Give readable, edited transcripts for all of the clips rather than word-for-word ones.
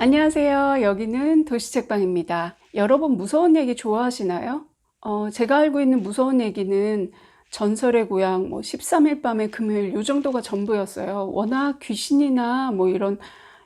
안녕하세요. 여기는 도시책방입니다. 여러분 무서운 얘기 좋아하시나요? 제가 알고 있는 무서운 얘기는 전설의 고향, 13일 밤의 금요일 요 정도가 전부였어요. 워낙 귀신이나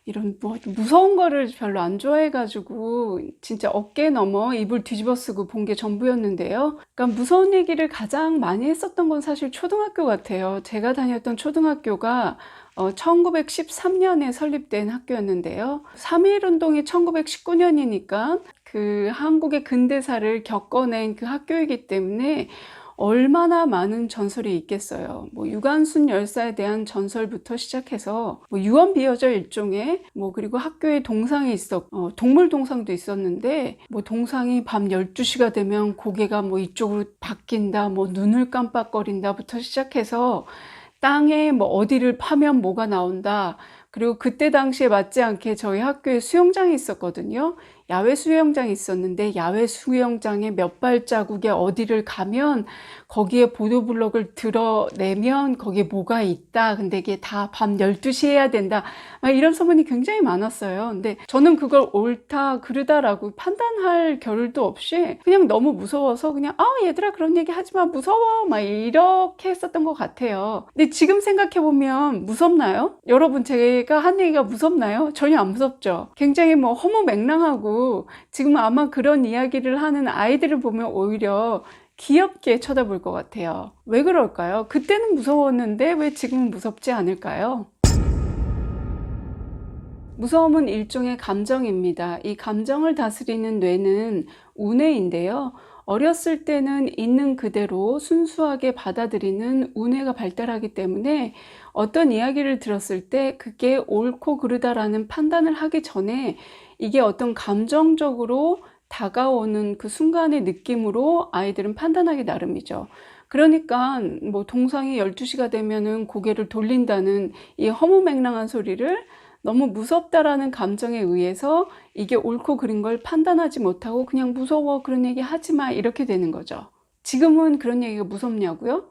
이런 무서운 거를 별로 안 좋아해가지고 진짜 어깨 넘어 이불 뒤집어 쓰고 본 게 전부였는데요. 그러니까 무서운 얘기를 가장 많이 했었던 건 사실 초등학교 같아요. 제가 다녔던 초등학교가 1913년에 설립된 학교였는데요. 3.1 운동이 1919년이니까 그 한국의 근대사를 겪어낸 그 학교이기 때문에 얼마나 많은 전설이 있겠어요. 유관순 열사에 대한 전설부터 시작해서 유언비어져 일종의 그리고 학교에 동상이 동물 동상도 있었는데 동상이 밤 12시가 되면 고개가 이쪽으로 바뀐다, 눈을 깜빡거린다부터 시작해서 땅에 어디를 파면 뭐가 나온다. 그리고 그때 당시에 맞지 않게 저희 학교에 수영장이 있었거든요. 야외 수영장이 있었는데 야외 수영장에 몇 발자국에 어디를 가면 거기에 보도블록을 드러내면 거기에 뭐가 있다. 근데 이게 다 밤 12시 해야 된다. 이런 소문이 굉장히 많았어요. 근데 저는 그걸 옳다 그르다라고 판단할 겨를도 없이 그냥 너무 무서워서 그냥 얘들아 그런 얘기 하지 마, 무서워, 이렇게 했었던 것 같아요. 근데 지금 생각해보면 무섭나요? 여러분, 제가 한 얘기가 무섭나요? 전혀 안 무섭죠. 굉장히 허무맹랑하고 지금 아마 그런 이야기를 하는 아이들을 보면 오히려 귀엽게 쳐다볼 것 같아요. 왜 그럴까요? 그때는 무서웠는데 왜 지금은 무섭지 않을까요? 무서움은 일종의 감정입니다. 이 감정을 다스리는 뇌는 우뇌인데요. 어렸을 때는 있는 그대로 순수하게 받아들이는 우뇌가 발달하기 때문에 어떤 이야기를 들었을 때 그게 옳고 그르다라는 판단을 하기 전에 이게 어떤 감정적으로 다가오는 그 순간의 느낌으로 아이들은 판단하기 나름이죠. 그러니까 동상이 12시가 되면은 고개를 돌린다는 이 허무맹랑한 소리를 너무 무섭다라는 감정에 의해서 이게 옳고 그른 걸 판단하지 못하고 그냥 무서워, 그런 얘기 하지 마, 이렇게 되는 거죠. 지금은 그런 얘기가 무섭냐고요?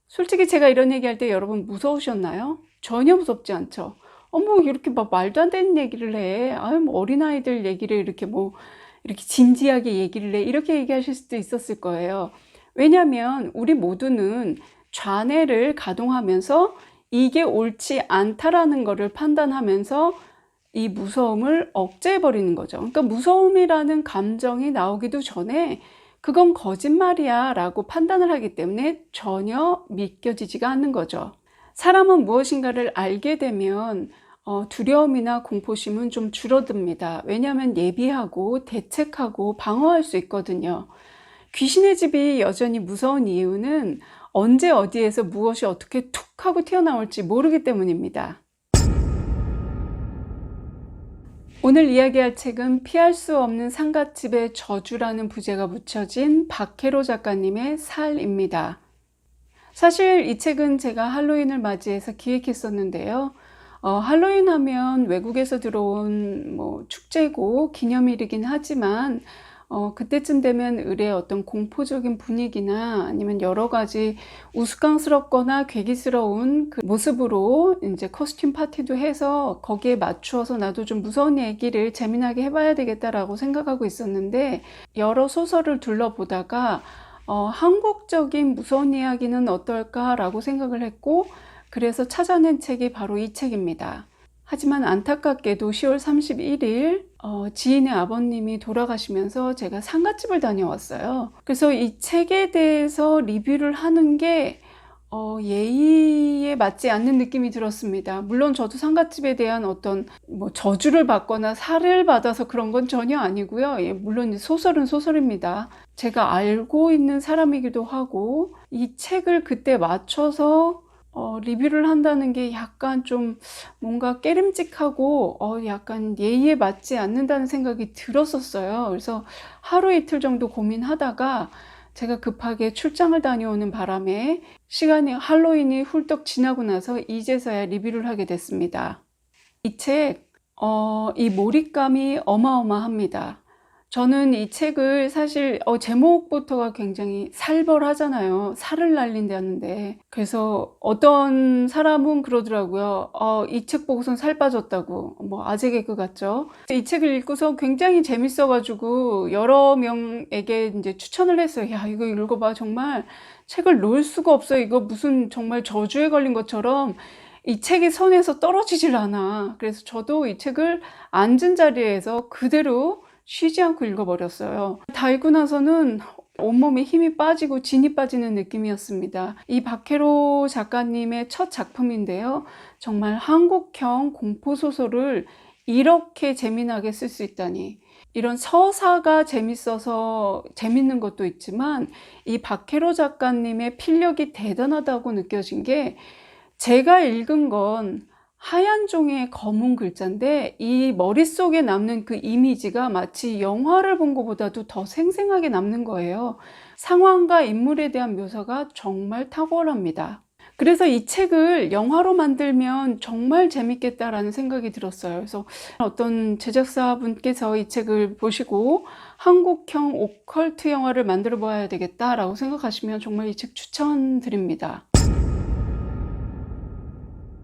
솔직히 제가 이런 얘기할 때 여러분 무서우셨나요? 전혀 무섭지 않죠. 이렇게 말도 안 되는 얘기를 해. 어린아이들 얘기를 이렇게 진지하게 얘기를 해. 이렇게 얘기하실 수도 있었을 거예요. 왜냐하면 우리 모두는 좌뇌를 가동하면서 이게 옳지 않다라는 것을 판단하면서 이 무서움을 억제해버리는 거죠. 그러니까 무서움이라는 감정이 나오기도 전에 그건 거짓말이야 라고 판단을 하기 때문에 전혀 믿겨지지가 않는 거죠. 사람은 무엇인가를 알게 되면 두려움이나 공포심은 좀 줄어듭니다. 왜냐하면 예비하고 대책하고 방어할 수 있거든요. 귀신의 집이 여전히 무서운 이유는 언제 어디에서 무엇이 어떻게 툭 하고 튀어나올지 모르기 때문입니다. 오늘 이야기할 책은 피할 수 없는 상갓집의 저주라는 부제가 붙여진 박혜로 작가님의 살입니다. 사실 이 책은 제가 할로윈을 맞이해서 기획했었는데요. 할로윈 하면 외국에서 들어온 축제고 기념일이긴 하지만 그때쯤 되면 을의 어떤 공포적인 분위기나 아니면 여러 가지 우스꽝스럽거나 괴기스러운 그 모습으로 이제 커스튬 파티도 해서 거기에 맞추어서 나도 좀 무서운 얘기를 재미나게 해봐야 되겠다라고 생각하고 있었는데 여러 소설을 둘러보다가 한국적인 무서운 이야기는 어떨까라고 생각을 했고 그래서 찾아낸 책이 바로 이 책입니다. 하지만 안타깝게도 10월 31일 지인의 아버님이 돌아가시면서 제가 상갓집을 다녀왔어요. 그래서 이 책에 대해서 리뷰를 하는 게 예의에 맞지 않는 느낌이 들었습니다. 물론 저도 상갓집에 대한 어떤 저주를 받거나 살을 받아서 그런 건 전혀 아니고요. 물론 소설은 소설입니다. 제가 알고 있는 사람이기도 하고 이 책을 그때 맞춰서 리뷰를 한다는 게 약간 좀 뭔가 깨름직하고 약간 예의에 맞지 않는다는 생각이 들었었어요. 그래서 하루 이틀 정도 고민하다가 제가 급하게 출장을 다녀오는 바람에 시간이 할로윈이 훌떡 지나고 나서 이제서야 리뷰를 하게 됐습니다. 이 책, 이 몰입감이 어마어마합니다. 저는 이 책을 사실 제목부터가 굉장히 살벌하잖아요. 살을 날린다는데. 그래서 어떤 사람은 그러더라고요. 이 책 보고선 살 빠졌다고. 뭐 아재 개그 같죠. 이 책을 읽고서 굉장히 재밌어 가지고 여러 명에게 이제 추천을 했어요. 야, 이거 읽어봐. 정말 책을 놓을 수가 없어요. 이거 무슨 정말 저주에 걸린 것처럼 이 책이 손에서 떨어지질 않아. 그래서 저도 이 책을 앉은 자리에서 그대로 쉬지 않고 읽어버렸어요. 다 읽고 나서는 온몸에 힘이 빠지고 진이 빠지는 느낌이었습니다. 이 박혜로 작가님의 첫 작품인데요. 정말 한국형 공포소설을 이렇게 재미나게 쓸 수 있다니. 이런 서사가 재밌어서 재밌는 것도 있지만 이 박혜로 작가님의 필력이 대단하다고 느껴진 게, 제가 읽은 건 하얀 종이에 검은 글자인데 이 머릿속에 남는 그 이미지가 마치 영화를 본 것보다도 더 생생하게 남는 거예요. 상황과 인물에 대한 묘사가 정말 탁월합니다. 그래서 이 책을 영화로 만들면 정말 재밌겠다라는 생각이 들었어요. 그래서 어떤 제작사분께서 이 책을 보시고 한국형 오컬트 영화를 만들어 봐야 되겠다라고 생각하시면 정말 이 책 추천드립니다.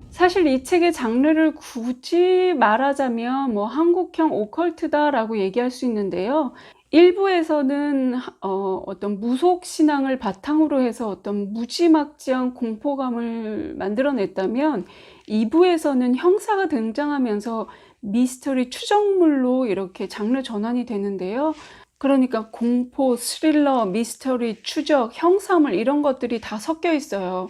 사실 이 책의 장르를 굳이 말하자면 뭐 한국형 오컬트다라고 얘기할 수 있는데요. 일부에서는 어떤 무속 신앙을 바탕으로 해서 어떤 무지막지한 공포감을 만들어냈다면, 2부에서는 형사가 등장하면서 미스터리 추정물로 이렇게 장르 전환이 되는데요. 그러니까 공포, 스릴러, 미스터리, 추적, 형사물 이런 것들이 다 섞여 있어요.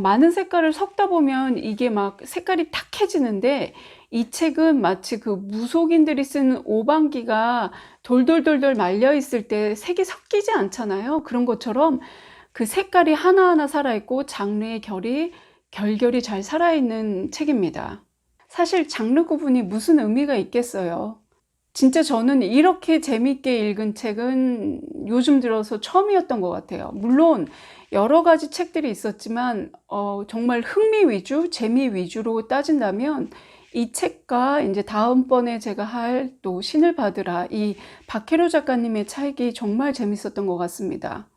많은 색깔을 섞다 보면 이게 막 색깔이 탁해지는데, 이 책은 마치 그 무속인들이 쓰는 오방기가 돌돌돌돌 말려 있을 때 색이 섞이지 않잖아요. 그런 것처럼 그 색깔이 하나하나 살아있고 장르의 결결이 잘 살아있는 책입니다. 사실 장르 구분이 무슨 의미가 있겠어요. 진짜 저는 이렇게 재밌게 읽은 책은 요즘 들어서 처음이었던 것 같아요. 물론 여러 가지 책들이 있었지만 정말 흥미 위주, 재미 위주로 따진다면 이 책과 이제 다음번에 제가 할 또 신을 받으라, 이 박혜로 작가님의 책이 정말 재밌었던 것 같습니다.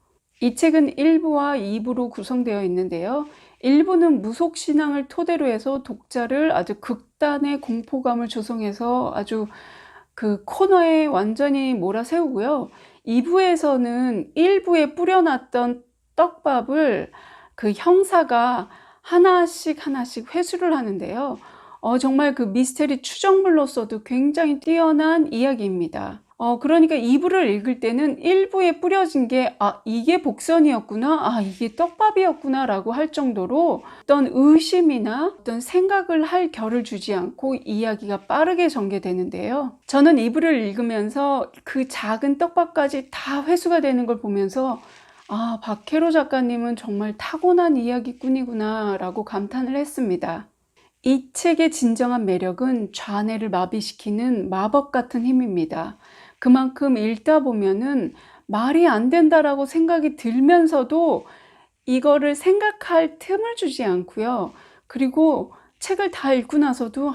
이 책은 1부와 2부로 구성되어 있는데요. 1부는 무속신앙을 토대로 해서 독자를 아주 극단의 공포감을 조성해서 아주 그 코너에 완전히 몰아세우고요. 2부에서는 1부에 뿌려놨던 떡밥을 그 형사가 하나씩 회수를 하는데요. 정말 그 미스테리 추정물로서도 굉장히 뛰어난 이야기입니다. 그러니까 2부를 읽을 때는 1부에 뿌려진 게 이게 복선이었구나, 이게 떡밥이었구나 라고 할 정도로 어떤 의심이나 어떤 생각을 할 겨를 주지 않고 이야기가 빠르게 전개되는데요. 저는 2부를 읽으면서 그 작은 떡밥까지 다 회수가 되는 걸 보면서 박혜로 작가님은 정말 타고난 이야기꾼이구나 라고 감탄을 했습니다. 이 책의 진정한 매력은 좌뇌를 마비시키는 마법 같은 힘입니다. 그만큼 읽다 보면은 말이 안 된다라고 생각이 들면서도 이거를 생각할 틈을 주지 않고요. 그리고 책을 다 읽고 나서도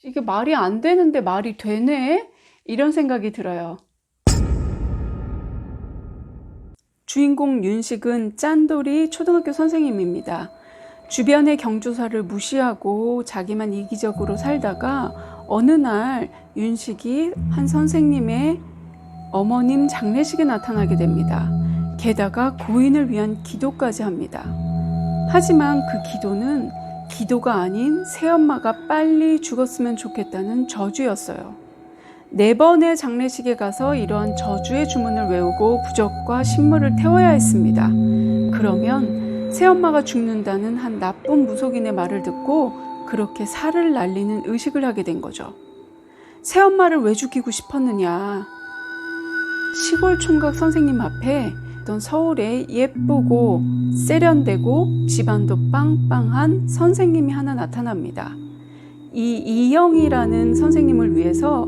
이게 말이 안 되는데 말이 되네? 이런 생각이 들어요. 주인공 윤식은 짠돌이 초등학교 선생님입니다. 주변의 경조사를 무시하고 자기만 이기적으로 살다가 어느 날 윤식이 한 선생님의 어머님 장례식에 나타나게 됩니다. 게다가 고인을 위한 기도까지 합니다. 하지만 그 기도는 기도가 아닌 새엄마가 빨리 죽었으면 좋겠다는 저주였어요. 4번의 장례식에 가서 이러한 저주의 주문을 외우고 부적과 신물을 태워야 했습니다. 그러면 새엄마가 죽는다는 한 나쁜 무속인의 말을 듣고 그렇게 살을 날리는 의식을 하게 된 거죠. 새엄마를 왜 죽이고 싶었느냐? 시골 총각 선생님 앞에 어떤 서울의 예쁘고 세련되고 집안도 빵빵한 선생님이 하나 나타납니다. 이 이영이라는 선생님을 위해서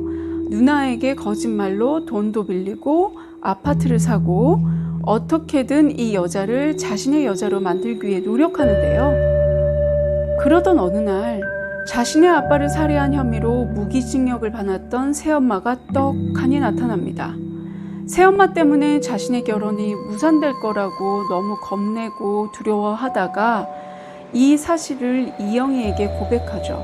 누나에게 거짓말로 돈도 빌리고 아파트를 사고 어떻게든 이 여자를 자신의 여자로 만들기 위해 노력하는데요. 그러던 어느 날 자신의 아빠를 살해한 혐의로 무기징역을 받았던 새엄마가 떡하니 나타납니다. 새엄마 때문에 자신의 결혼이 무산될 거라고 너무 겁내고 두려워하다가 이 사실을 이영희에게 고백하죠.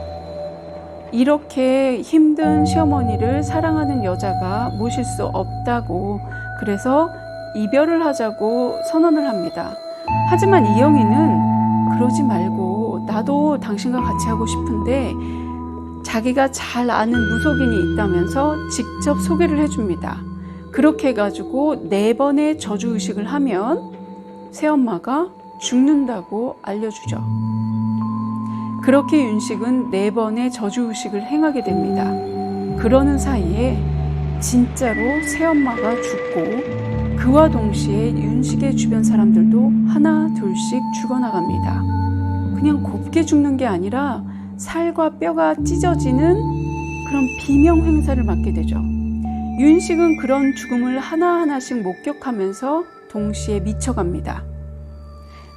이렇게 힘든 시어머니를 사랑하는 여자가 모실 수 없다고, 그래서 이별을 하자고 선언을 합니다. 하지만 이영희는 그러지 말고 나도 당신과 같이 하고 싶은데, 자기가 잘 아는 무속인이 있다면서 직접 소개를 해줍니다. 그렇게 해가지고 4번의 저주의식을 하면 새엄마가 죽는다고 알려주죠. 그렇게 윤식은 4번의 저주의식을 행하게 됩니다. 그러는 사이에 진짜로 새엄마가 죽고 그와 동시에 윤식의 주변 사람들도 하나 둘씩 죽어나갑니다. 그냥 곱게 죽는 게 아니라 살과 뼈가 찢어지는 그런 비명 행사를 맞게 되죠. 윤식은 그런 죽음을 하나하나씩 목격하면서 동시에 미쳐갑니다.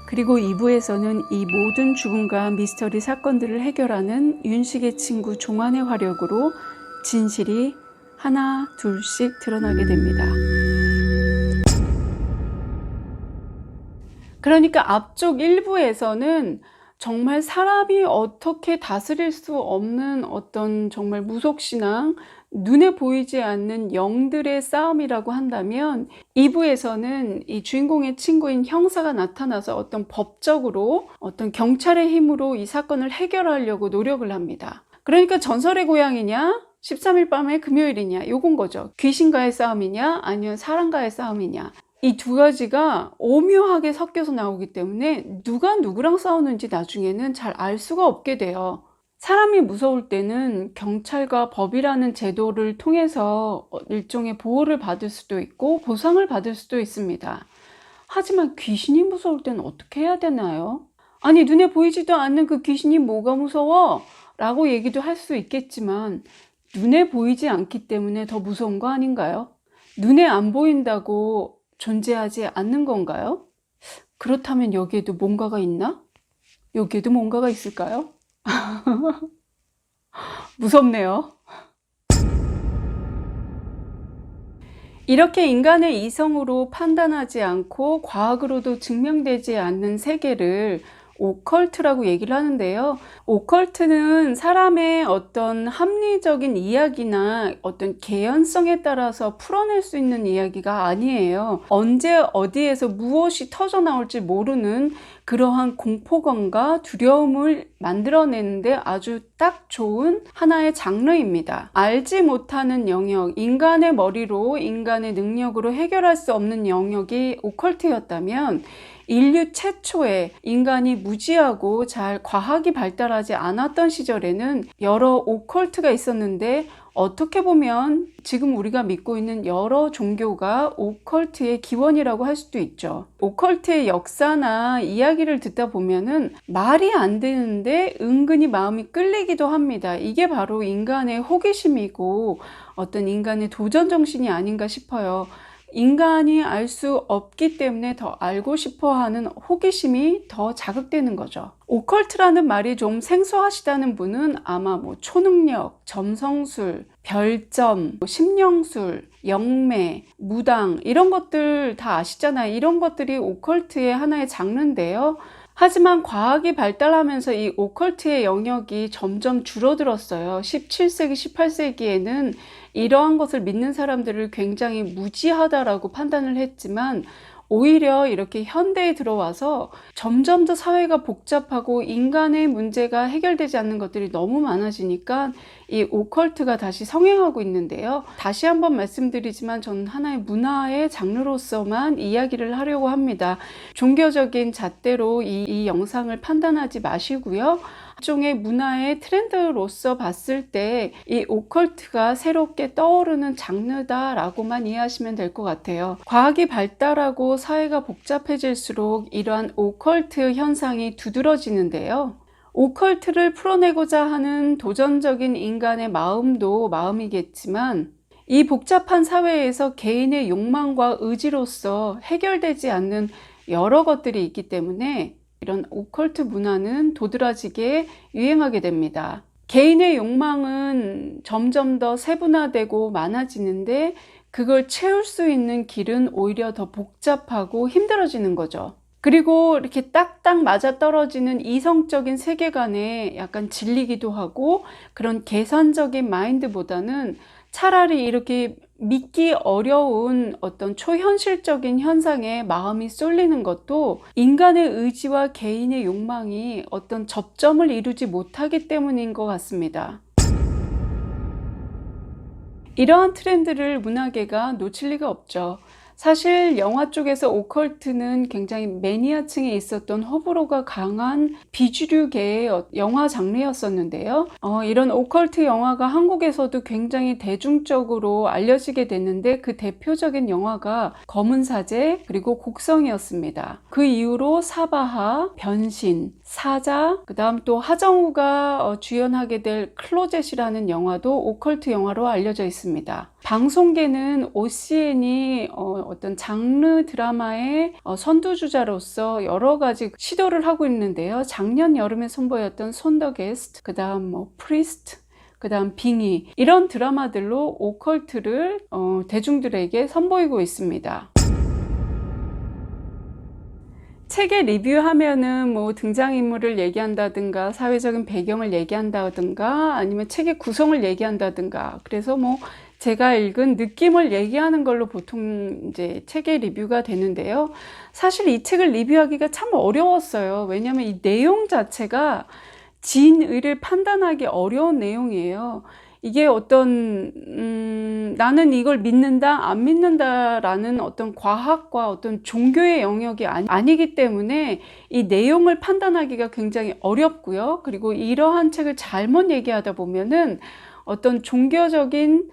그리고 2부에서는 이 모든 죽음과 미스터리 사건들을 해결하는 윤식의 친구 종환의 화력으로 진실이 하나 둘씩 드러나게 됩니다. 그러니까 앞쪽 1부에서는 정말 사람이 어떻게 다스릴 수 없는 어떤 정말 무속신앙, 눈에 보이지 않는 영들의 싸움이라고 한다면 2부에서는 이 주인공의 친구인 형사가 나타나서 어떤 법적으로 어떤 경찰의 힘으로 이 사건을 해결하려고 노력을 합니다. 그러니까 전설의 고향이냐 13일 밤의 금요일이냐 요건 거죠. 귀신과의 싸움이냐 아니면 사람과의 싸움이냐, 이 두 가지가 오묘하게 섞여서 나오기 때문에 누가 누구랑 싸우는지 나중에는 잘 알 수가 없게 돼요. 사람이 무서울 때는 경찰과 법이라는 제도를 통해서 일종의 보호를 받을 수도 있고 보상을 받을 수도 있습니다. 하지만 귀신이 무서울 때는 어떻게 해야 되나요? 아니, 눈에 보이지도 않는 그 귀신이 뭐가 무서워? 라고 얘기도 할 수 있겠지만 눈에 보이지 않기 때문에 더 무서운 거 아닌가요? 눈에 안 보인다고 존재하지 않는 건가요? 그렇다면 여기에도 뭔가가 있나? 여기에도 뭔가가 있을까요? 무섭네요. 이렇게 인간의 이성으로 판단하지 않고 과학으로도 증명되지 않는 세계를 오컬트라고 얘기를 하는데요. 오컬트는 사람의 어떤 합리적인 이야기나 어떤 개연성에 따라서 풀어낼 수 있는 이야기가 아니에요. 언제 어디에서 무엇이 터져 나올지 모르는 그러한 공포감과 두려움을 만들어내는데 아주 딱 좋은 하나의 장르입니다. 알지 못하는 영역, 인간의 머리로, 인간의 능력으로 해결할 수 없는 영역이 오컬트였다면 인류 최초의 인간이 무지하고 잘 과학이 발달하지 않았던 시절에는 여러 오컬트가 있었는데, 어떻게 보면 지금 우리가 믿고 있는 여러 종교가 오컬트의 기원이라고 할 수도 있죠. 오컬트의 역사나 이야기를 듣다 보면은 말이 안 되는데 은근히 마음이 끌리기도 합니다. 이게 바로 인간의 호기심이고 어떤 인간의 도전 정신이 아닌가 싶어요. 인간이 알 수 없기 때문에 더 알고 싶어 하는 호기심이 더 자극되는 거죠. 오컬트라는 말이 좀 생소하시다는 분은 아마 초능력, 점성술, 별점, 심령술, 영매, 무당 이런 것들 다 아시잖아요. 이런 것들이 오컬트의 하나의 장르인데요. 하지만 과학이 발달하면서 이 오컬트의 영역이 점점 줄어들었어요. 17세기, 18세기에는 이러한 것을 믿는 사람들을 굉장히 무지하다라고 판단을 했지만 오히려 이렇게 현대에 들어와서 점점 더 사회가 복잡하고 인간의 문제가 해결되지 않는 것들이 너무 많아지니까 이 오컬트가 다시 성행하고 있는데요. 다시 한번 말씀드리지만 저는 하나의 문화의 장르로서만 이야기를 하려고 합니다. 종교적인 잣대로 이 영상을 판단하지 마시고요. 일종의 문화의 트렌드로서 봤을 때 이 오컬트가 새롭게 떠오르는 장르다라고만 이해하시면 될 것 같아요. 과학이 발달하고 사회가 복잡해질수록 이러한 오컬트 현상이 두드러지는데요. 오컬트를 풀어내고자 하는 도전적인 인간의 마음도 마음이겠지만 이 복잡한 사회에서 개인의 욕망과 의지로서 해결되지 않는 여러 것들이 있기 때문에 이런 오컬트 문화는 도드라지게 유행하게 됩니다. 개인의 욕망은 점점 더 세분화되고 많아지는데 그걸 채울 수 있는 길은 오히려 더 복잡하고 힘들어지는 거죠. 그리고 이렇게 딱딱 맞아떨어지는 이성적인 세계관에 약간 질리기도 하고, 그런 계산적인 마인드보다는 차라리 이렇게 믿기 어려운 어떤 초현실적인 현상에 마음이 쏠리는 것도 인간의 의지와 개인의 욕망이 어떤 접점을 이루지 못하기 때문인 것 같습니다. 이러한 트렌드를 문화계가 놓칠 리가 없죠. 사실 영화 쪽에서 오컬트는 굉장히 매니아층에 있었던 호불호가 강한 비주류계의 영화 장르였었는데요. 이런 오컬트 영화가 한국에서도 굉장히 대중적으로 알려지게 됐는데, 그 대표적인 영화가 검은 사제 그리고 곡성이었습니다. 그 이후로 사바하, 변신, 사자, 그 다음 또 하정우가 주연하게 될 클로젯이라는 영화도 오컬트 영화로 알려져 있습니다. 방송계는 OCN이 어떤 장르 드라마의 선두주자로서 여러 가지 시도를 하고 있는데요. 작년 여름에 선보였던 손더게스트, 그 다음 프리스트, 그 다음 빙의, 이런 드라마들로 오컬트를 대중들에게 선보이고 있습니다. 책의 리뷰하면은 뭐 등장인물을 얘기한다든가 사회적인 배경을 얘기한다든가 아니면 책의 구성을 얘기한다든가, 그래서 뭐 제가 읽은 느낌을 얘기하는 걸로 보통 이제 책의 리뷰가 되는데요. 사실 이 책을 리뷰하기가 참 어려웠어요. 왜냐하면 이 내용 자체가 진의를 판단하기 어려운 내용이에요. 이게 어떤 나는 이걸 믿는다 안 믿는다라는 어떤 과학과 어떤 종교의 영역이 아니기 때문에 이 내용을 판단하기가 굉장히 어렵고요. 그리고 이러한 책을 잘못 얘기하다 보면은 어떤 종교적인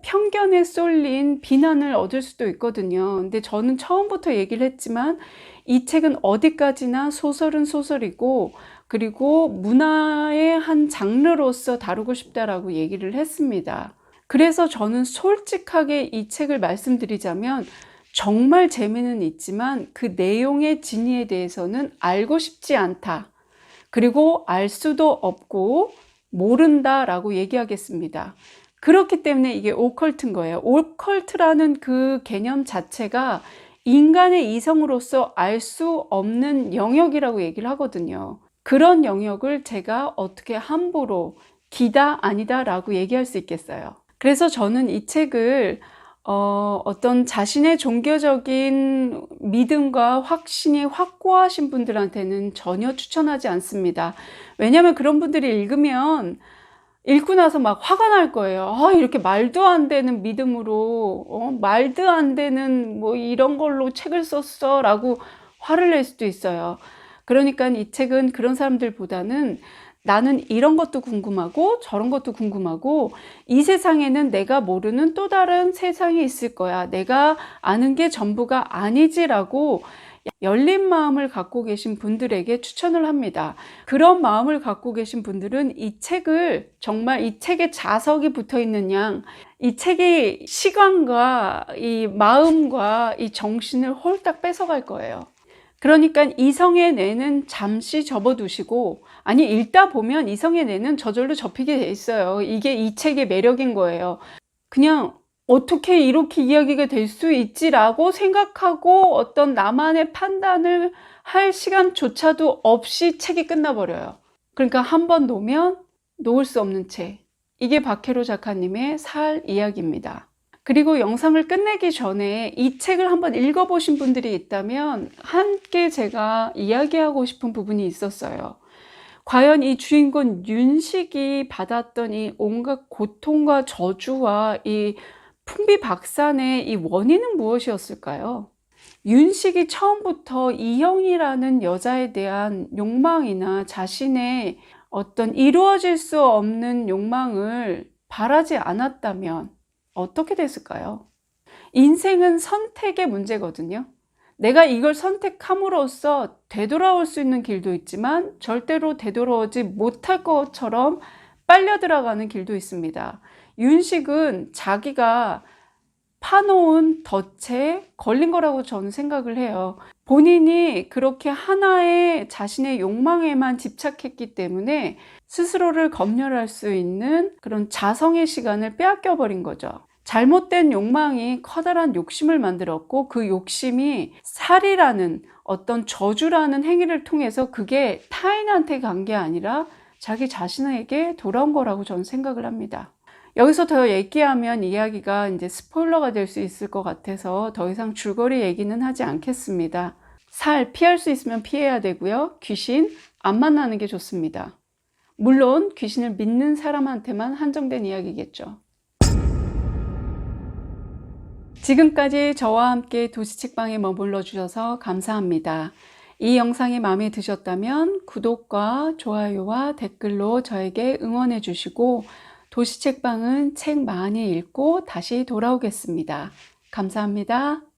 편견에 쏠린 비난을 얻을 수도 있거든요. 근데 저는 처음부터 얘기를 했지만 이 책은 어디까지나 소설은 소설이고, 그리고 문화의 한 장르로서 다루고 싶다라고 얘기를 했습니다. 그래서 저는 솔직하게 이 책을 말씀드리자면 정말 재미는 있지만 그 내용의 진위에 대해서는 알고 싶지 않다. 그리고 알 수도 없고 모른다라고 얘기하겠습니다. 그렇기 때문에 이게 오컬트인 거예요. 오컬트라는 그 개념 자체가 인간의 이성으로서 알 수 없는 영역이라고 얘기를 하거든요. 그런 영역을 제가 어떻게 함부로 기다 아니다 라고 얘기할 수 있겠어요. 그래서 저는 이 책을 어떤 자신의 종교적인 믿음과 확신이 확고하신 분들한테는 전혀 추천하지 않습니다. 왜냐하면 그런 분들이 읽으면 읽고 나서 막 화가 날 거예요. 이렇게 말도 안 되는 믿음으로 말도 안 되는 뭐 이런 걸로 책을 썼어 라고 화를 낼 수도 있어요. 그러니까 이 책은 그런 사람들보다는 나는 이런 것도 궁금하고 저런 것도 궁금하고, 이 세상에는 내가 모르는 또 다른 세상이 있을 거야, 내가 아는 게 전부가 아니지라고 열린 마음을 갖고 계신 분들에게 추천을 합니다. 그런 마음을 갖고 계신 분들은 이 책을 정말, 이 책에 자석이 붙어 있는 양, 이 책의 시간과 이 마음과 이 정신을 홀딱 뺏어갈 거예요. 그러니까 이성의 뇌는 잠시 접어두시고, 아니 읽다 보면 이성의 뇌는 저절로 접히게 돼 있어요. 이게 이 책의 매력인 거예요. 그냥 어떻게 이렇게 이야기가 될 수 있지라고 생각하고 어떤 나만의 판단을 할 시간조차도 없이 책이 끝나버려요. 그러니까 한번 놓으면 놓을 수 없는 책. 이게 박혜로 작가님의 살 이야기입니다. 그리고 영상을 끝내기 전에 이 책을 한번 읽어보신 분들이 있다면 함께 제가 이야기하고 싶은 부분이 있었어요. 과연 이 주인공 윤식이 받았던 이 온갖 고통과 저주와 이 풍비박산의 이 원인은 무엇이었을까요? 윤식이 처음부터 이형이라는 여자에 대한 욕망이나 자신의 어떤 이루어질 수 없는 욕망을 바라지 않았다면 어떻게 됐을까요? 인생은 선택의 문제거든요. 내가 이걸 선택함으로써 되돌아올 수 있는 길도 있지만 절대로 되돌아오지 못할 것처럼 빨려 들어가는 길도 있습니다. 윤식은 자기가 파놓은 덫에 걸린 거라고 저는 생각을 해요. 본인이 그렇게 하나의 자신의 욕망에만 집착했기 때문에 스스로를 검열할 수 있는 그런 자성의 시간을 빼앗겨 버린 거죠. 잘못된 욕망이 커다란 욕심을 만들었고, 그 욕심이 살이라는 어떤 저주라는 행위를 통해서 그게 타인한테 간 게 아니라 자기 자신에게 돌아온 거라고 저는 생각을 합니다. 여기서 더 얘기하면 이야기가 이제 스포일러가 될 수 있을 것 같아서 더 이상 줄거리 얘기는 하지 않겠습니다. 살 피할 수 있으면 피해야 되고요. 귀신 안 만나는 게 좋습니다. 물론 귀신을 믿는 사람한테만 한정된 이야기겠죠. 지금까지 저와 함께 도시책방에 머물러 주셔서 감사합니다. 이 영상이 마음에 드셨다면 구독과 좋아요와 댓글로 저에게 응원해 주시고, 도시책방은 책 많이 읽고 다시 돌아오겠습니다. 감사합니다.